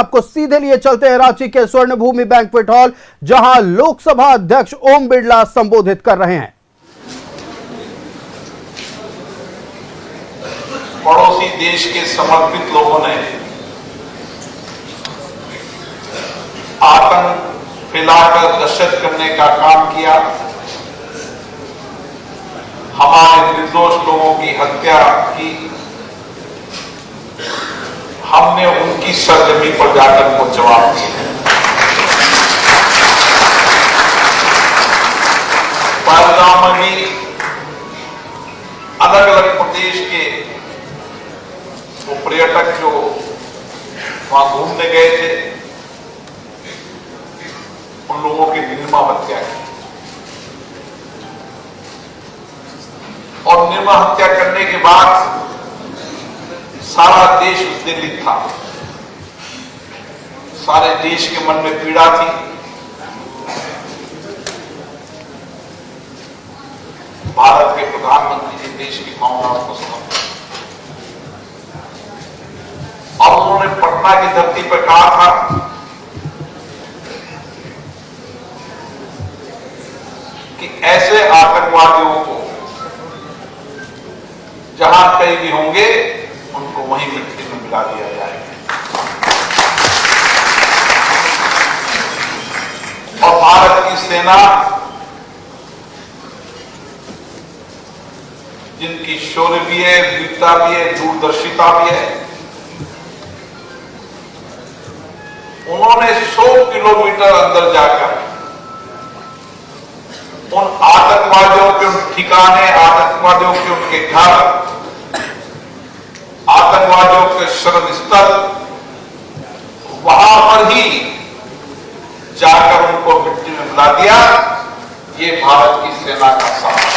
आपको सीधे लिए चलते हैं रांची के स्वर्णभूमि बैंक्वेट हॉल, जहां लोकसभा अध्यक्ष ओम बिरला संबोधित कर रहे हैं। पड़ोसी देश के समर्पित लोगों ने आतंक फैलाकर दहशत करने का काम किया, हमारे निर्दोष लोगों की हत्या की। हमने उनकी सरजमी पर जाकर उनको जवाब दिया। पहलगाम में भी अलग अलग प्रदेश के वो पर्यटक जो वहां घूमने गए थे, उन लोगों की निर्मम हत्या की। और निर्मम हत्या करने के बाद सारा देश उस दिन लिख था, सारे देश के मन में पीड़ा थी। भारत के प्रधानमंत्री जी देश की भावनाओं को समझते, और उन्होंने पटना की धरती पर कहा था कि ऐसे आतंकवादियों को जहां कहीं भी होंगे उनको वहीं मिट्टी में मिला दिया जाएगा। और भारत की सेना, जिनकी शौर्य भी है, वीरता भी है, दूरदर्शिता भी है, उन्होंने 100 किलोमीटर अंदर जाकर उन आतंकवादियों के उन ठिकाने, आतंकवादियों के उनके घर, आतंकवादियों के शरण स्थल, वहां पर ही जाकर उनको मिट्टी में मिला दिया। ये भारत की सेना का साहस।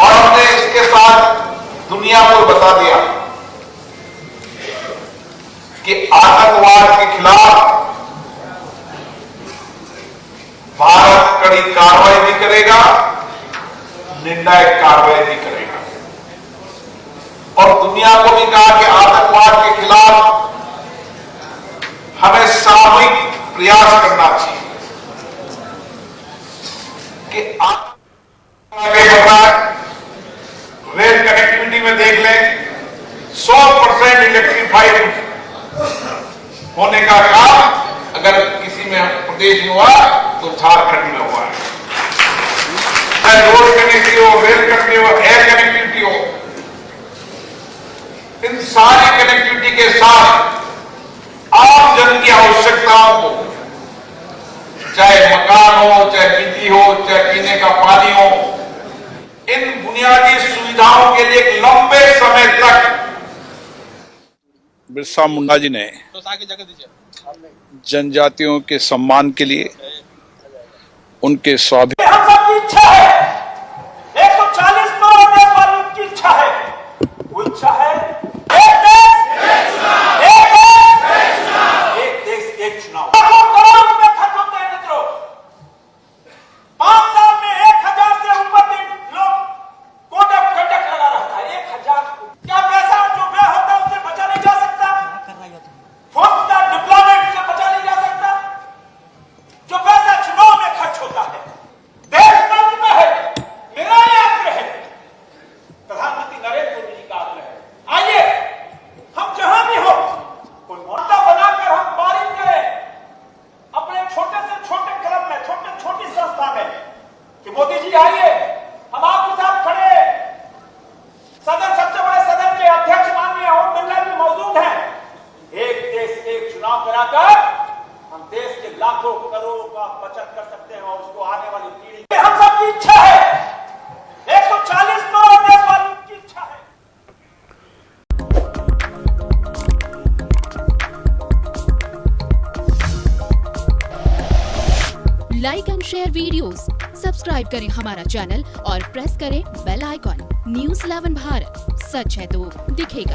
और हमने इसके साथ दुनिया को बता दिया कि आतंकवाद के खिलाफ भारत कड़ी कार्रवाई भी करेगा, निर्णायक कार्रवाई भी करेगा। और दुनिया को भी कहा कि आतंकवाद के खिलाफ हमें सामूहिक प्रयास करना चाहिए कि आगे बढ़ रहा है। रेल कनेक्टिविटी में देख लें, 100% इलेक्ट्रीफाइड होने का काम अगर किसी में प्रदेश में हुआ तो झारखंड में हुआ है। रोड कनेक्टिविटी हो, रेल कनेक्टिविटी हो, एयर कनेक्टिविटी हो, इन सारी कनेक्टिविटी के साथ आम जन की आवश्यकताओं को, चाहे मकान हो, चाहे बिजली हो, चाहे पीने का पानी हो, इन बुनियादी सुविधाओं के लिए एक लंबे समय तक बिरसा मुंडा जी ने जनजातियों के सम्मान के लिए, उनके स्वाधीन, हम सबकी इच्छा है, 140 करोड़ देशवासियों की इच्छा है, वो इच्छा है एक देश एक चुनाव। लाखों करोड़ रुपए खर्च होते हैं मित्रों, 5 साल में 1000 से ऊपर लोग कोड ऑफ कंडक्ट लगा रहता है। 1000 क्या पैसा जो व्यय होता है उससे बचा नहीं जा सकता? फोर्स का डिप्लॉयमेंट से बचा नहीं जा सकता? जो पैसा चुनाव में खर्च होता है, देशभक्त में है। मेरा ये आग्रह है, प्रधानमंत्री नरेंद्र मोदी जी का आग्रह है, आइए हम जहां भी हो कोई मोर्चा बनाकर हम पारित करें अपने छोटे से छोटे क्लब में, छोटी संस्था में, कि मोदी जी आइए हम आपके साथ खड़े हैं। सदन, सबसे बड़े सदन के अध्यक्ष माननीय ओम बिरला जी मौजूद हैं। एक देश एक चुनाव कराकर हम देश के लाखों करोड़ों का बचत कर सकते हैं और उसको आने वाली पीढ़ी, हम सबकी इच्छा है, 140 करोड़ देशवासियों की इच्छा है। Like and share videos, subscribe करें हमारा चैनल और प्रेस करें बेल आइकॉन। न्यूज़ 11 भारत, सच है तो दिखेगा।